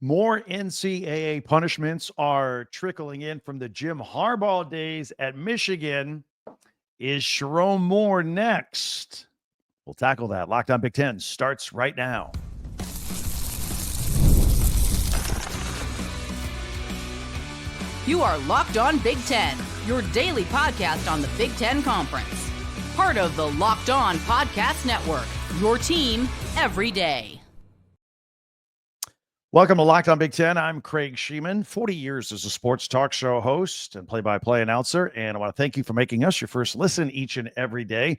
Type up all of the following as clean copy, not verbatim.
More NCAA punishments are trickling in from the Jim Harbaugh days at Michigan. Is Sherrone Moore next? We'll tackle that. Locked on Big Ten starts right now. You are Locked on Big Ten, your daily podcast on the Big Ten Conference. Part of the Locked On Podcast Network, your team every day. Welcome to Locked on Big Ten. I'm Craig Sheeman, 40 years as a sports talk show host and play-by-play announcer, and I want to thank you for making us your first listen each and every day.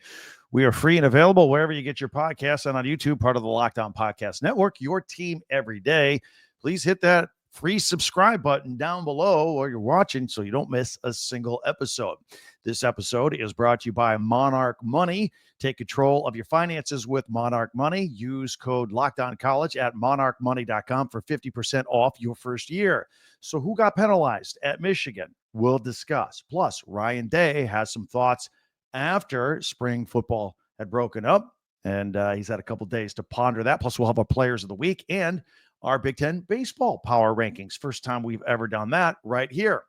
We are free and available wherever you get your podcasts and on YouTube, part of the Locked on Podcast Network, your team every day. Please hit that free subscribe button down below while you're watching so you don't miss a single episode. This episode is brought to you by Monarch Money. Take control of your finances with Monarch Money. Use code LOCKEDONCollege at monarchmoney.com for 50% off your first year. So who got penalized at Michigan? We'll discuss. Plus, Ryan Day has some thoughts after spring football had broken up, and he's had a couple days to ponder that. Plus, we'll have our players of the week and our Big Ten baseball power rankings. First time we've ever done that right here.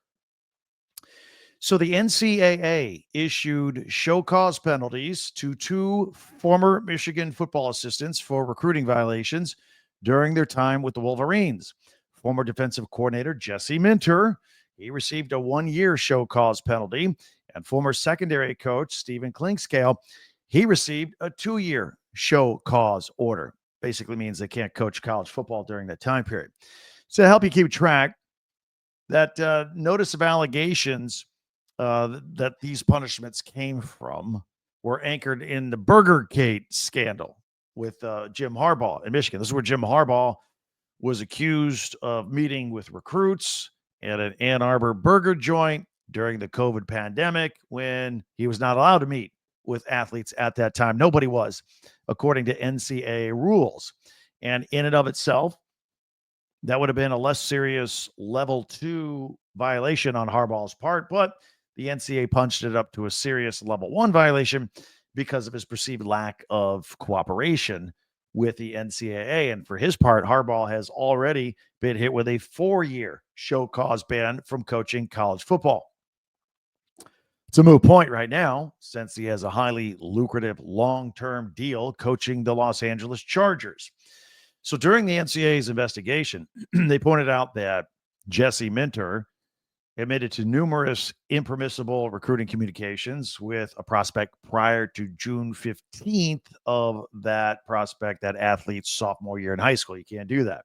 So the NCAA issued show cause penalties to two former Michigan football assistants for recruiting violations during their time with the Wolverines. Former defensive coordinator Jesse Minter, he received a 1-year show cause penalty, and former secondary coach Stephen Clinkscale, he received a 2-year show cause order. Basically means they can't coach college football during that time period. So to help you keep track, that notice of allegations that these punishments came from were anchored in the Burgergate scandal with Jim Harbaugh in Michigan. This is where Jim Harbaugh was accused of meeting with recruits at an Ann Arbor burger joint during the COVID pandemic when he was not allowed to meet with athletes at that time. Nobody was, according to NCAA rules. And in and of itself, that would have been a less serious level 2 violation on Harbaugh's part, but the NCAA punched it up to a serious level 1 violation because of his perceived lack of cooperation with the NCAA. And for his part, Harbaugh has already been hit with a 4-year show cause ban from coaching college football. It's a moot point right now since he has a highly lucrative long-term deal coaching the Los Angeles Chargers. So during the NCAA's investigation, they pointed out that Jesse Minter admitted to numerous impermissible recruiting communications with a prospect prior to June 15th of that prospect, that athlete's sophomore year in high school. You can't do that.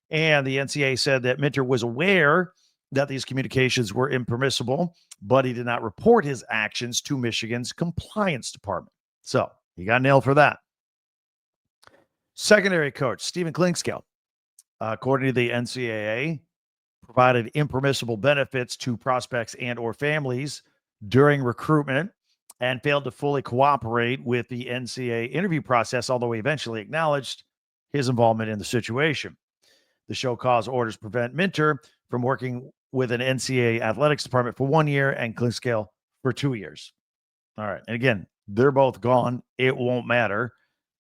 And the NCAA said that Minter was aware that these communications were impermissible, but he did not report his actions to Michigan's compliance department. So he got nailed for that. Secondary coach Stephen Clinkscale, according to the NCAA, provided impermissible benefits to prospects and or families during recruitment and failed to fully cooperate with the NCAA interview process, although he eventually acknowledged his involvement in the situation. The show cause orders prevent Minter from working with an NCAA athletics department for 1 year and Clinkscale for 2 years. All right. And again, they're both gone. It won't matter.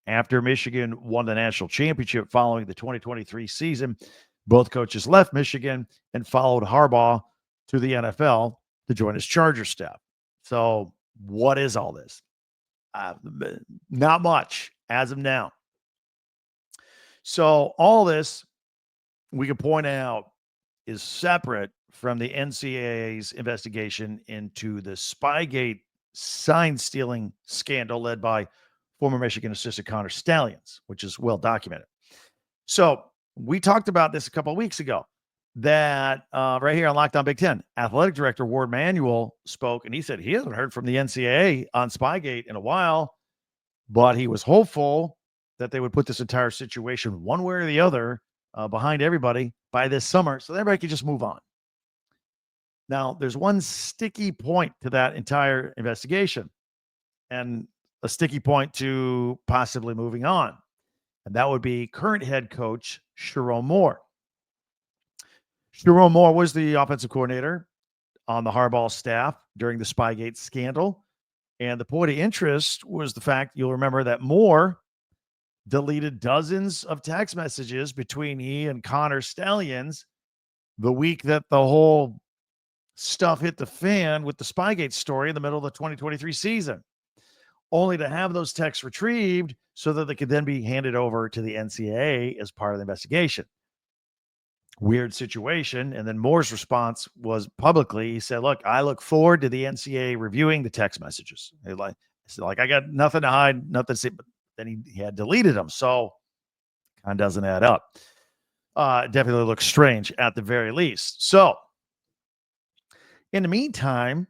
After Michigan won the national championship following the 2023 season, both coaches left Michigan and followed Harbaugh to the NFL to join his Charger staff. So what is all this? Not much as of now. So all this, we can point out, is separate from the NCAA's investigation into the Spygate sign-stealing scandal led by former Michigan assistant Connor Stalions, which is well documented. So we talked about this a couple of weeks ago, that right here on Locked on Big Ten, athletic director Warde Manuel spoke, and he said he hasn't heard from the NCAA on Spygate in a while, but he was hopeful that they would put this entire situation one way or the other behind everybody by this summer so that everybody could just move on. Now, there's one sticky point to that entire investigation and a sticky point to possibly moving on, and that would be current head coach Sherrone Moore. Sherrone Moore was the offensive coordinator on the Harbaugh staff during the Spygate scandal. And the point of interest was the fact, you'll remember, that Moore deleted dozens of text messages between he and Connor Stallions the week that the whole stuff hit the fan with the Spygate story in the middle of the 2023 season, only to have those texts retrieved so that they could then be handed over to the NCAA as part of the investigation. Weird situation. And then Moore's response was publicly, he said, look, I look forward to the NCAA reviewing the text messages. I got nothing to hide, nothing to say, but then he had deleted them. So kind of doesn't add up. Definitely looks strange at the very least. So in the meantime,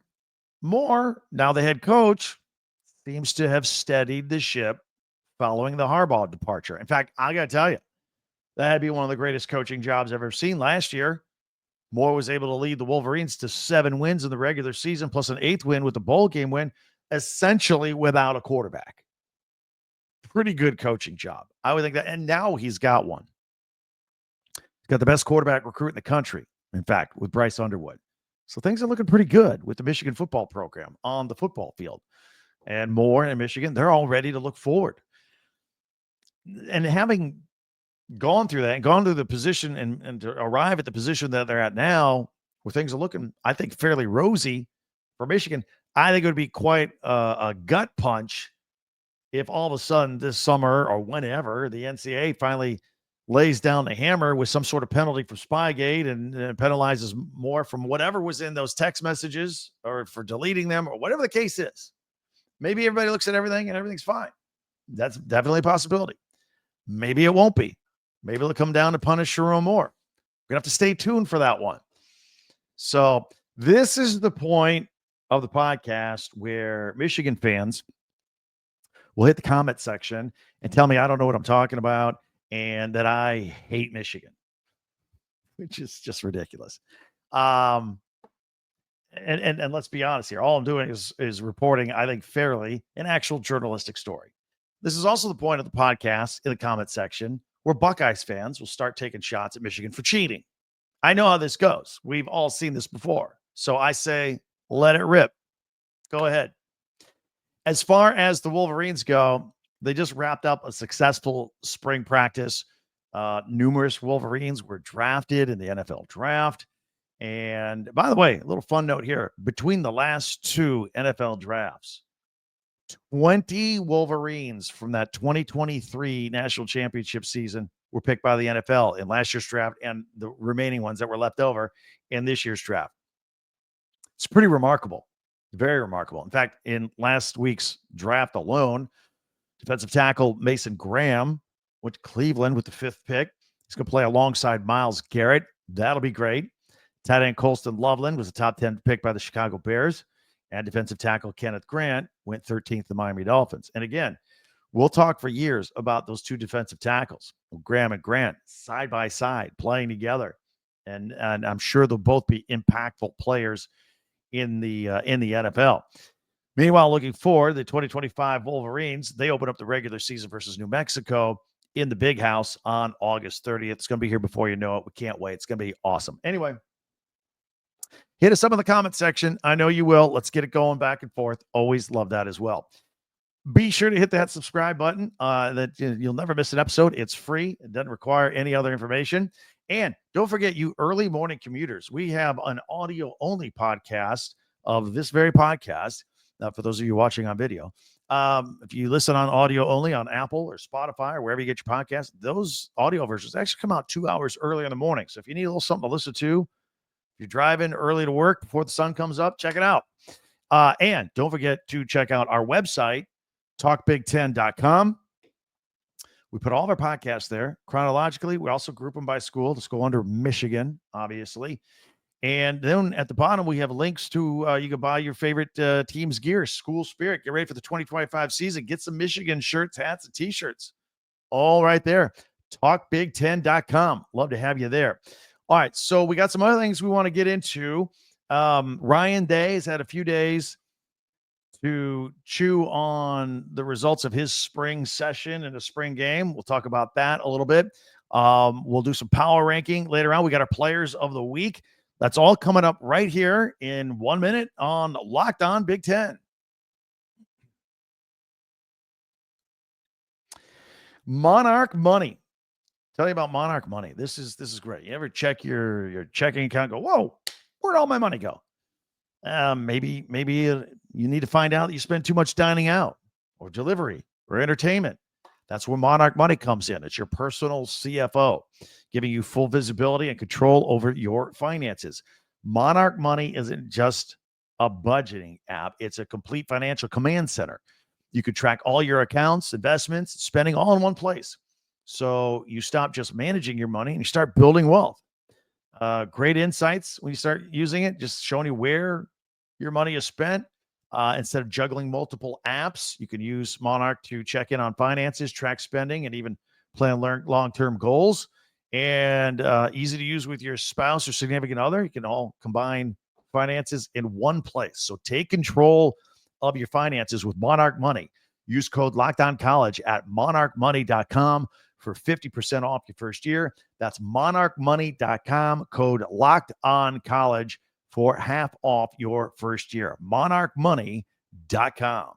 Moore, now the head coach, seems to have steadied the ship following the Harbaugh departure. In fact, I got to tell you, that'd be one of the greatest coaching jobs I've ever seen last year. Moore was able to lead the Wolverines to 7 wins in the regular season, plus an 8th win with the bowl game win, essentially without a quarterback. Pretty good coaching job. I would think that. And now he's got one. He's got the best quarterback recruit in the country, in fact, with Bryce Underwood. So things are looking pretty good with the Michigan football program on the football field. And Moore and Michigan, they're all ready to look forward. And having gone through that and gone through the position and to arrive at the position that they're at now, where things are looking, I think, fairly rosy for Michigan, I think it would be quite a gut punch if all of a sudden this summer or whenever the NCAA finally lays down the hammer with some sort of penalty for Spygate and penalizes Moore from whatever was in those text messages or for deleting them or whatever the case is. Maybe everybody looks at everything and everything's fine. That's definitely a possibility. Maybe it won't be. Maybe it'll come down to punish Sherrone Moore. We're going to have to stay tuned for that one. So this is the point of the podcast where Michigan fans will hit the comment section and tell me I don't know what I'm talking about and that I hate Michigan, which is just ridiculous. And let's be honest here. All I'm doing is reporting, I think, fairly an actual journalistic story. This is also the point of the podcast in the comment section where Buckeyes fans will start taking shots at Michigan for cheating. I know how this goes. We've all seen this before. So I say, let it rip. Go ahead. As far as the Wolverines go, they just wrapped up a successful spring practice. Numerous Wolverines were drafted in the NFL draft. And by the way, a little fun note here. Between the last 2 NFL drafts, 20 Wolverines from that 2023 national championship season were picked by the NFL in last year's draft and the remaining ones that were left over in this year's draft. It's pretty remarkable. Very remarkable. In fact, in last week's draft alone, defensive tackle Mason Graham went to Cleveland with the 5th pick. He's going to play alongside Myles Garrett. That'll be great. Tight end Colston Loveland was a top 10 pick by the Chicago Bears. And defensive tackle Kenneth Grant went 13th to the Miami Dolphins. And again, we'll talk for years about those 2 defensive tackles, Graham and Grant, side by side, playing together. And I'm sure they'll both be impactful players in the NFL. Meanwhile, looking forward, the 2025 Wolverines, they open up the regular season versus New Mexico in the Big House on August 30th. It's going to be here before you know it. We can't wait. It's going to be awesome. Anyway, hit us up in the comment section. I know you will. Let's get it going back and forth. Always love that as well. Be sure to hit that subscribe button. That you'll never miss an episode. It's free. It doesn't require any other information. And don't forget, you early morning commuters, we have an audio-only podcast of this very podcast. For those of you watching on video, if you listen on audio only on Apple or Spotify or wherever you get your podcast, those audio versions actually come out 2 hours early in the morning. So if you need a little something to listen to, if you're driving early to work before the sun comes up, check it out. And don't forget to check out our website, talkbig10.com. We put all of our podcasts there chronologically. We also group them by school. Let's go under Michigan, obviously. And then at the bottom, we have links to you can buy your favorite team's gear, school spirit. Get ready for the 2025 season. Get some Michigan shirts, hats, and T-shirts. All right there. TalkBig10.com. Love to have you there. All right, so we got some other things we want to get into. Ryan Day has had a few days to chew on the results of his spring session and a spring game. We'll talk about that a little bit. We'll do some power ranking later on. We got our players of the week. That's all coming up right here in 1 minute on Locked On Big Ten. Monarch Money. Tell you about Monarch Money. This is great. You ever check your checking account? Go, whoa, where'd all my money go? Maybe you need to find out that you spend too much dining out, or delivery, or entertainment. That's where Monarch Money comes in. It's your personal CFO, giving you full visibility and control over your finances. Monarch Money isn't just a budgeting app. It's a complete financial command center. You can track all your accounts, investments, spending all in one place. So you stop just managing your money and you start building wealth. Great insights when you start using it, just showing you where your money is spent. Instead of juggling multiple apps, you can use Monarch to check in on finances, track spending, and even plan long-term goals. And easy to use with your spouse or significant other. You can all combine finances in one place. So take control of your finances with Monarch Money. Use code LOCKEDONCollege at monarchmoney.com for 50% off your first year. That's monarchmoney.com, code LOCKEDONCollege for half off your first year. monarchmoney.com.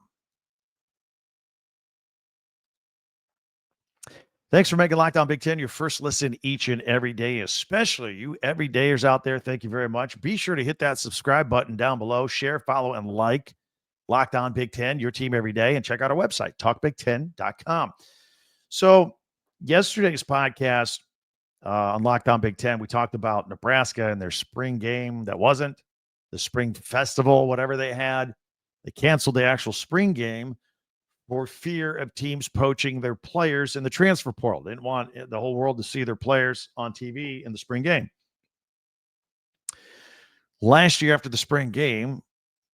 Thanks for making Locked On Big Ten your first listen each and every day, especially you everydayers out there. Thank you very much. Be sure to hit that subscribe button down below. Share, follow, and like Locked On Big Ten, your team every day. And check out our website, talkbig10.com. So yesterday's podcast on Locked On Big Ten, we talked about Nebraska and their spring game that wasn't the spring festival, whatever they had. They canceled the actual spring game for fear of teams poaching their players in the transfer portal. They didn't want the whole world to see their players on TV in the spring game. Last year after the spring game,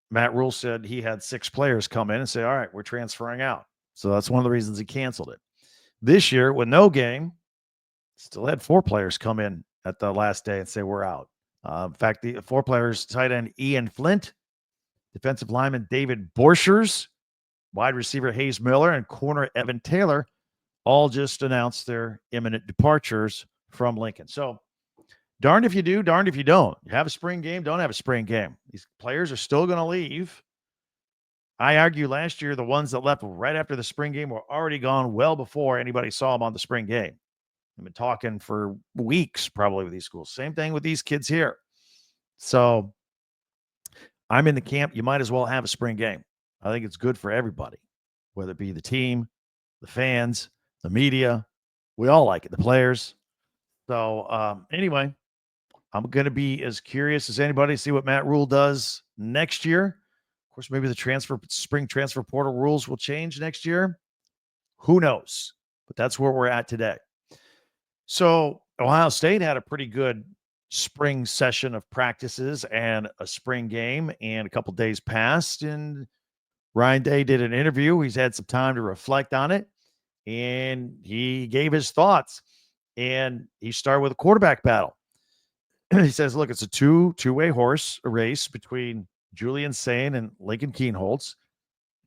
Matt Rule said he had 6 players come in and say, all right, we're transferring out. So that's one of the reasons he canceled it. This year, with no game, still had 4 players come in at the last day and say, we're out. In fact, the 4 players, tight end Ian Flint, defensive lineman David Borchers, wide receiver Hayes Miller, and corner Evan Taylor, all just announced their imminent departures from Lincoln. So darned if you do, darned if you don't. You have a spring game, don't have a spring game. These players are still going to leave. I argue last year, the ones that left right after the spring game were already gone well before anybody saw them on the spring game. I've been talking for weeks probably with these schools. Same thing with these kids here. So I'm in the camp. You might as well have a spring game. I think it's good for everybody, whether it be the team, the fans, the media. We all like it, the players. So anyway, I'm going to be as curious as anybody to see what Matt Rule does next year. Of course, maybe the spring transfer portal rules will change next year. Who knows? But that's where we're at today. So Ohio State had a pretty good spring session of practices and a spring game, and a couple days passed, and Ryan Day did an interview. He's had some time to reflect on it, and he gave his thoughts. And he started with a quarterback battle. He says, look, it's a two-way horse race between Julian Sayin and Lincoln Kienholz.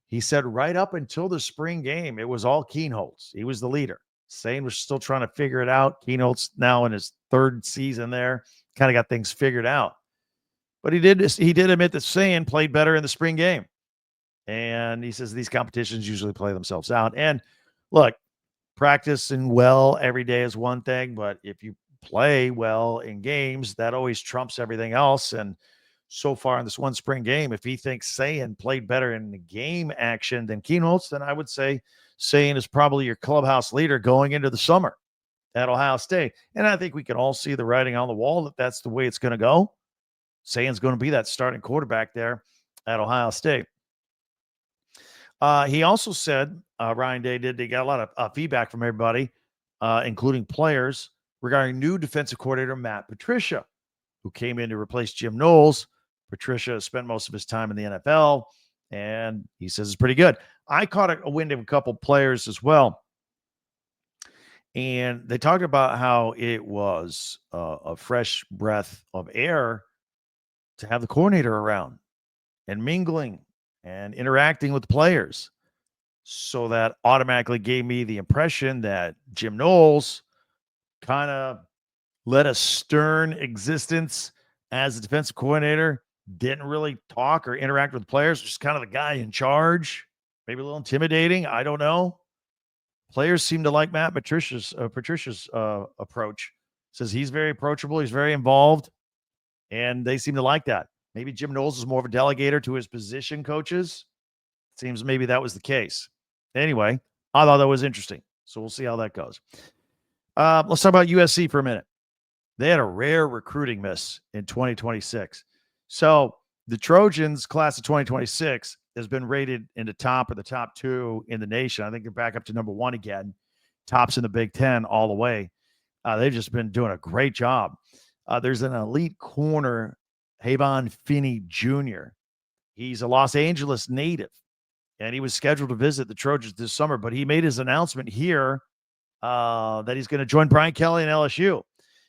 He said right up until the spring game, it was all Kienholz. He was the leader. Sayin was still trying to figure it out. Kienholz now in his 3rd season there, kind of got things figured out. But he did admit that Sayin played better in the spring game. And he says these competitions usually play themselves out. And look, practicing well every day is one thing, but if you play well in games, that always trumps everything else. And so far in this one spring game, if he thinks Sayin played better in the game action than Kienholz, then I would say Sayin is probably your clubhouse leader going into the summer at Ohio State. And I think we can all see the writing on the wall that that's the way it's going to go. Sayin's going to be that starting quarterback there at Ohio State. He also said, Ryan Day did, they got a lot of feedback from everybody, including players, regarding new defensive coordinator Matt Patricia, who came in to replace Jim Knowles. Patricia spent most of his time in the NFL, and he says it's pretty good. I caught a wind of a couple players as well, and they talked about how it was a fresh breath of air to have the coordinator around and mingling and interacting with players. So that automatically gave me the impression that Jim Knowles kind of led a stern existence as a defensive coordinator, didn't really talk or interact with players, just kind of the guy in charge, maybe a little intimidating. I don't know. Players seem to like Matt Patricia's approach. Says he's very approachable. He's very involved, and they seem to like that. Maybe Jim Knowles is more of a delegator to his position coaches. Seems maybe that was the case. Anyway, I thought that was interesting. So we'll see how that goes. Let's talk about USC for a minute. They had a rare recruiting miss in 2026. So the Trojans class of 2026 has been rated in the top two in the nation. I think they're back up to number 1 again. Tops in the Big Ten all the way. They've just been doing a great job. There's an elite corner, Havon Finney Jr. He's a Los Angeles native, and he was scheduled to visit the Trojans this summer, but he made his announcement here that he's going to join Brian Kelly and LSU.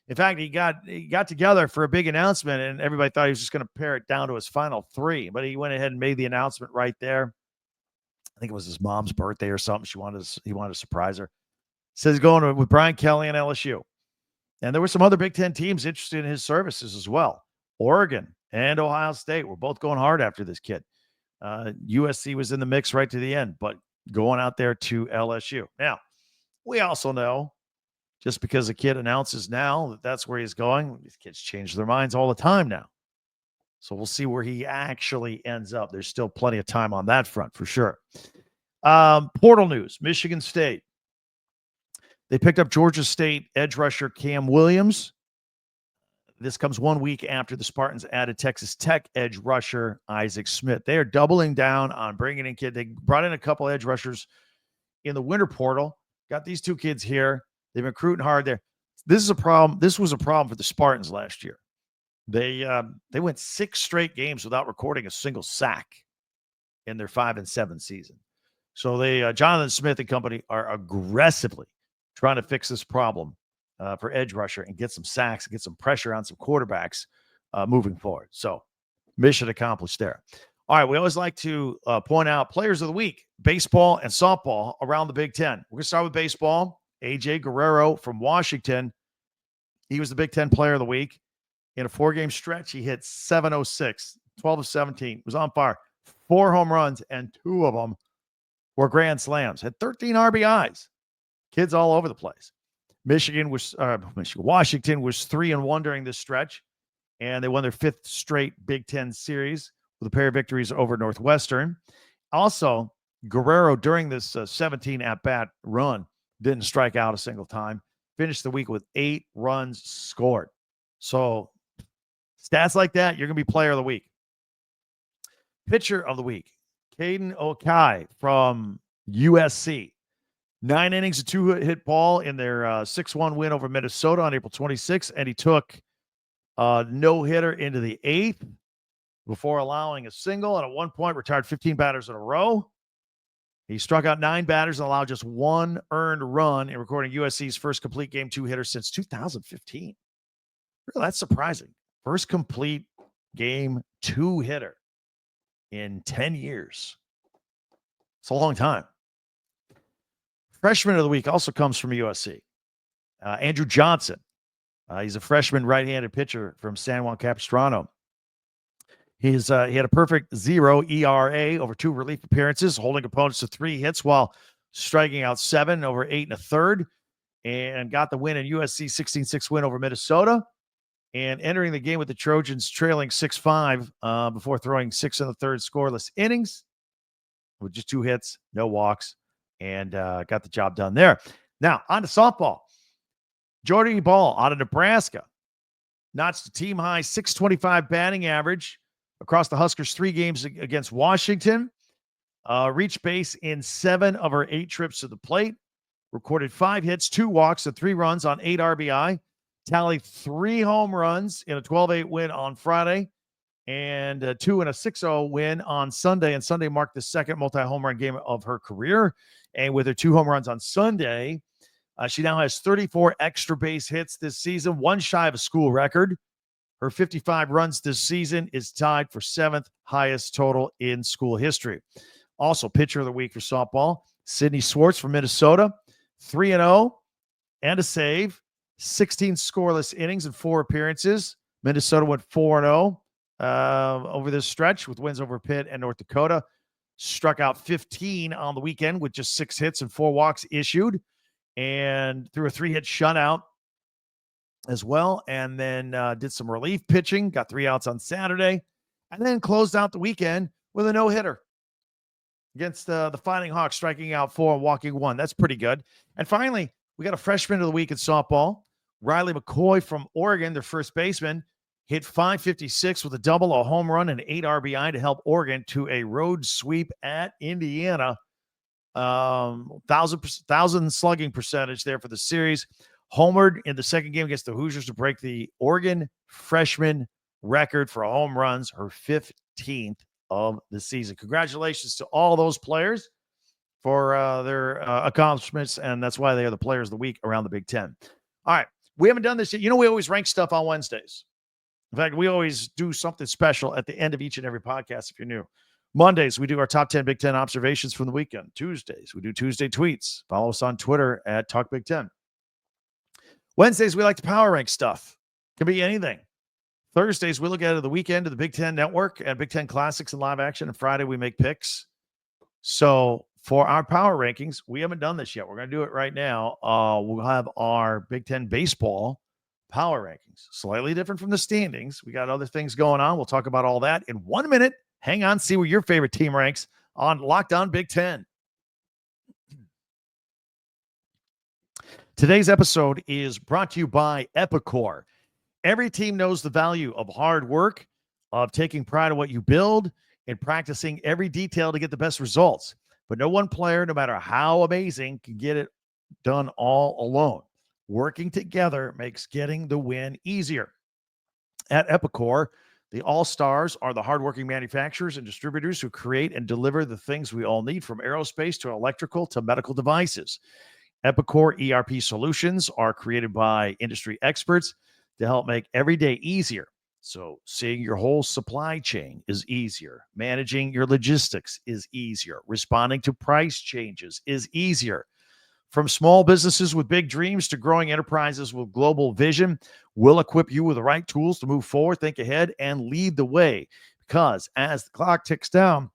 In fact, he got together for a big announcement, and everybody thought he was just going to pare it down to his final 3, but he went ahead and made the announcement right there. I think it was his mom's birthday or something. He wanted to surprise her. Says he's going with Brian Kelly and LSU. And there were some other Big Ten teams interested in his services as well. Oregon and Ohio State were both going hard after this kid. USC was in the mix right to the end, but going out there to LSU. Now, we also know just because a kid announces now that that's where he's going, these kids change their minds all the time now. So we'll see where he actually ends up. There's still plenty of time on that front for sure. Portal news, Michigan State. They picked up Georgia State edge rusher Cam Williams. This comes 1 week after the Spartans added Texas Tech edge rusher Isaac Smith. They are doubling down on bringing in kids. They brought in a couple edge rushers in the winter portal. Got these 2 kids here. They've been recruiting hard there. This is a problem. This was a problem for the Spartans last year. They went 6 straight games without recording a single sack in their 5-7 season. So they Jonathan Smith and company are aggressively trying to fix this problem for edge rusher and get some sacks, and get some pressure on some quarterbacks moving forward. So mission accomplished there. All right, we always like to point out players of the week, baseball and softball around the Big Ten. We're going to start with baseball. A.J. Guerrero from Washington. He was the Big Ten player of the week. In a 4-game stretch, he hit 706, 12 of 17, was on fire, 4 home runs, and 2 of them were grand slams. Had 13 RBIs. Kids all over the place. Washington was 3-1 during this stretch, and they won their 5th straight Big Ten series with a pair of victories over Northwestern. Also, Guerrero, during this 17 at-bat run, didn't strike out a single time. Finished the week with 8 runs scored. So stats like that, you're going to be player of the week. Pitcher of the week, Caden Okai from USC. 9 innings, a 2-hit ball in their 6-1 win over Minnesota on April 26th, and he took a no-hitter into the 8th before allowing a single, and at one point retired 15 batters in a row. He struck out 9 batters and allowed just 1 earned run in recording USC's first complete game 2-hitter since 2015. Really, that's surprising. First complete game 2-hitter in 10 years. It's a long time. Freshman of the week also comes from USC. Andrew Johnson. He's a freshman right-handed pitcher from San Juan Capistrano. He had a perfect 0 ERA over 2 relief appearances, holding opponents to 3 hits while striking out 7 over 8 1/3, and got the win in USC 16-6 win over Minnesota, and entering the game with the Trojans trailing 6-5 before throwing 6 1/3 scoreless innings with just 2 hits, no walks, and got the job done there. Now, on to softball. Jordy Bahl out of Nebraska notched a team-high 625 batting average across the Huskers' 3 games against Washington. Reached base in 7 of her 8 trips to the plate. Recorded 5 hits, 2 walks, and 3 runs on 8 RBI. Tallied 3 home runs in a 12-8 win on Friday, and 2 in a 6-0 win on Sunday. And Sunday marked the second multi-home run game of her career. And with her 2 home runs on Sunday, she now has 34 extra base hits this season, 1 shy of a school record. Her 55 runs this season is tied for 7th highest total in school history. Also, pitcher of the week for softball, Sydney Swartz from Minnesota, 3-0 and a save, 16 scoreless innings and 4 appearances. Minnesota went 4-0 over this stretch with wins over Pitt and North Dakota. struck out 15 on the weekend with just 6 hits and 4 walks issued, and threw a 3-hit shutout as well, and then did some relief pitching, got 3 outs on Saturday, and then closed out the weekend with a no-hitter against the Fighting Hawks, striking out 4 and walking 1. That's pretty good. And finally, we got a freshman of the week in softball. Riley McCoy from Oregon, their first baseman, hit .556 with a double, a home run, and 8 RBI to help Oregon to a road sweep at Indiana. 1,000 slugging percentage there for the series. Homered in the second game against the Hoosiers to break the Oregon freshman record for home runs, her 15th of the season. Congratulations to all those players for their accomplishments, and that's why they are the players of the week around the Big Ten. All right, we haven't done this yet. You know, we always rank stuff on Wednesdays. In fact, we always do something special at the end of each and every podcast if you're new. Mondays, we do our top 10 Big Ten observations from the weekend. Tuesdays, we do Tuesday tweets. Follow us on Twitter at Talk Big Ten. Wednesdays, we like to power rank stuff. Can be anything. Thursdays, we look at the weekend of the Big Ten Network and Big Ten Classics and live action. And Friday, we make picks. So for our power rankings, we haven't done this yet. We're going to do it right now. We'll have our Big Ten baseball power rankings. Slightly different from the standings. We got other things going on. We'll talk about all that in 1 minute. Hang on, see where your favorite team ranks on Locked On Big Ten. Today's episode is brought to you by Epicor. Every team knows the value of hard work, of taking pride in what you build, and practicing every detail to get the best results. But no one player, no matter how amazing, can get it done all alone. Working together makes getting the win easier. At Epicor, the All-Stars are the hardworking manufacturers and distributors who create and deliver the things we all need, from aerospace to electrical to medical devices. Epicor ERP solutions are created by industry experts to help make every day easier. So seeing your whole supply chain is easier. Managing your logistics is easier. Responding to price changes is easier. From small businesses with big dreams to growing enterprises with global vision, we'll equip you with the right tools to move forward, think ahead, and lead the way. Because as the clock ticks down,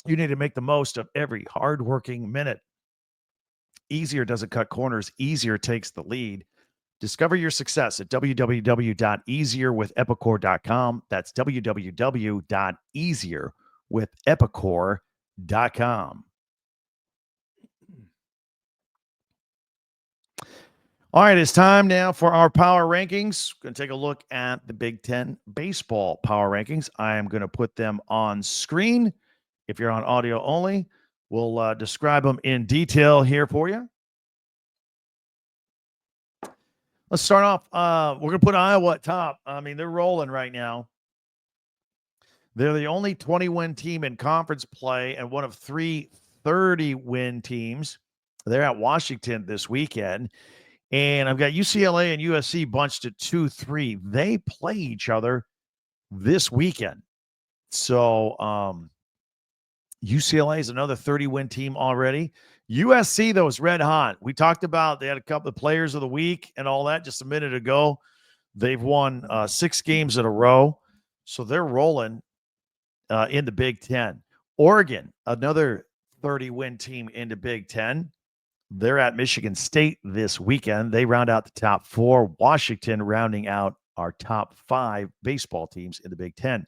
you need to make the most of every hardworking minute. Easier doesn't cut corners. Easier takes the lead. Discover your success at www.easierwithepicor.com. That's www.easierwithepicor.com. All right, it's time now for our power rankings. We're going to take a look at the Big Ten baseball power rankings. I am going to put them on screen. If you're on audio only, we'll describe them in detail here for you. Let's start off. We're going to put Iowa at top. I mean, they're rolling right now. They're the only 20-win team in conference play and one of 3 30-win teams. They're at Washington this weekend. And I've got UCLA and USC bunched at 2-3. They play each other this weekend. So UCLA is another 30-win team already. USC, though, is red hot. We talked about they had a couple of players of the week and all that just a minute ago. They've won 6 games in a row. So they're rolling in the Big Ten. Oregon, another 30-win team in the Big Ten. They're at Michigan State this weekend. They round out the top 4. Washington rounding out our top 5 baseball teams in the Big Ten.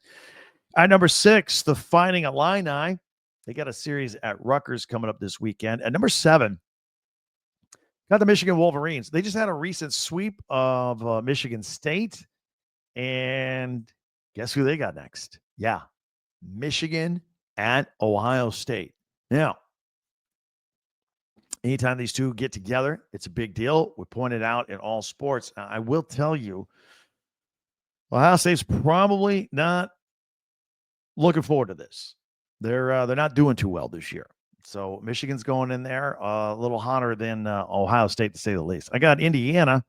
At number 6, the Fighting Illini. They got a series at Rutgers coming up this weekend. At number 7, got the Michigan Wolverines. They just had a recent sweep of Michigan State. And guess who they got next? Yeah, Michigan at Ohio State. Now, anytime these two get together, it's a big deal. We pointed out in all sports. I will tell you, Ohio State's probably not looking forward to this. They're not doing too well this year. So Michigan's going in there a little hotter than Ohio State, to say the least. I got Indiana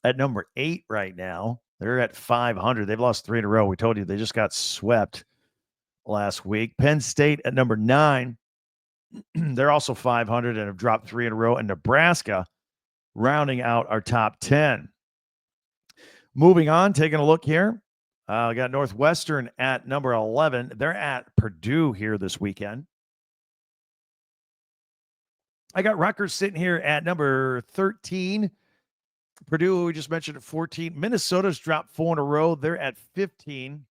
at number 8 right now. They're at 500. They've lost 3 in a row. We told you they just got swept last week. Penn State at number 9. They're also 500 and have dropped 3 in a row. And Nebraska rounding out our top 10. Moving on, taking a look here. We got Northwestern at number 11. They're at Purdue here this weekend. I got Rutgers sitting here at number 13. Purdue, we just mentioned, at 14. Minnesota's dropped 4 in a row. They're at 15.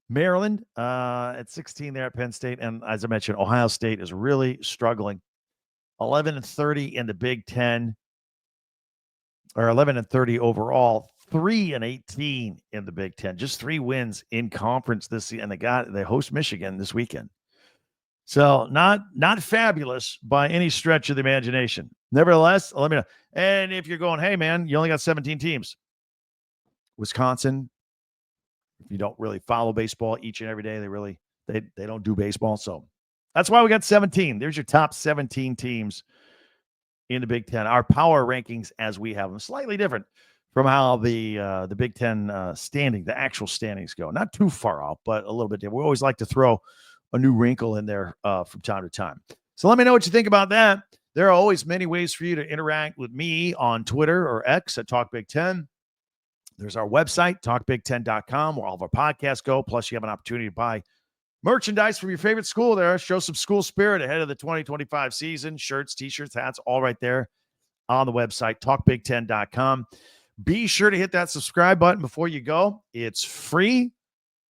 Maryland at 16 there at Penn State. And as I mentioned, Ohio State is really struggling. 11-30 in the Big Ten, or 11-30 overall. 3-18 in the Big Ten. Just 3 wins in conference this season. And they host Michigan this weekend. So not fabulous by any stretch of the imagination. Nevertheless, let me know. And if you're going, hey, man, you only got 17 teams. Wisconsin, if you don't really follow baseball each and every day, they don't do baseball. So that's why we got 17. There's your top 17 teams in the Big Ten. Our power rankings as we have them, slightly different from how the Big Ten the actual standings go. Not too far off, but a little bit different. We always like to throw a new wrinkle in there from time to time. So let me know what you think about that. There are always many ways for you to interact with me on Twitter or X at Talk Big Ten. There's our website, talkbig10.com, where all of our podcasts go. Plus, you have an opportunity to buy merchandise from your favorite school there. Show some school spirit ahead of the 2025 season. Shirts, T-shirts, hats, all right there on the website, talkbig10.com. Be sure to hit that subscribe button before you go. It's free.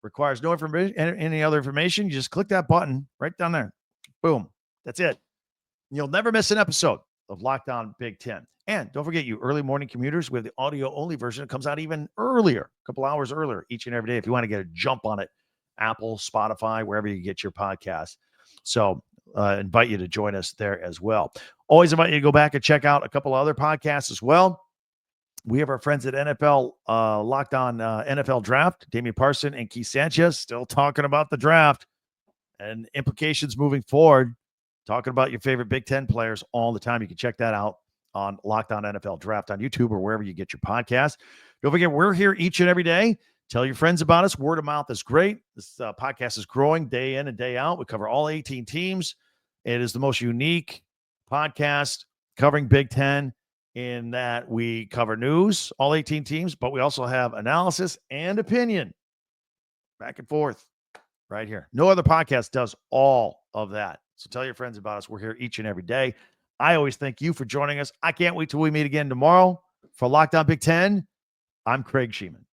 Requires no information, any other information. You just click that button right down there. Boom. That's it. You'll never miss an episode of Locked On Big Ten. And don't forget, you early morning commuters, we have the audio-only version. It comes out even earlier, a couple hours earlier each and every day if you want to get a jump on it. Apple, Spotify, wherever you get your podcast. So invite you to join us there as well. Always invite you to go back and check out a couple other podcasts as well. We have our friends at NFL, Locked On NFL Draft, Damian Parson and Keith Sanchez, still talking about the draft and implications moving forward, talking about your favorite Big Ten players all the time. You can check that out on Locked On NFL Draft on YouTube or wherever you get your podcast. Don't forget, we're here each and every day. Tell your friends about us. Word of mouth is great. This podcast is growing day in and day out. We cover all 18 teams. It is the most unique podcast covering Big Ten in that we cover news, all 18 teams, but we also have analysis and opinion back and forth right here. No other podcast does all of that. So tell your friends about us. We're here each and every day. I always thank you for joining us. I can't wait till we meet again tomorrow for Locked On Big Ten. I'm Craig Sheeman.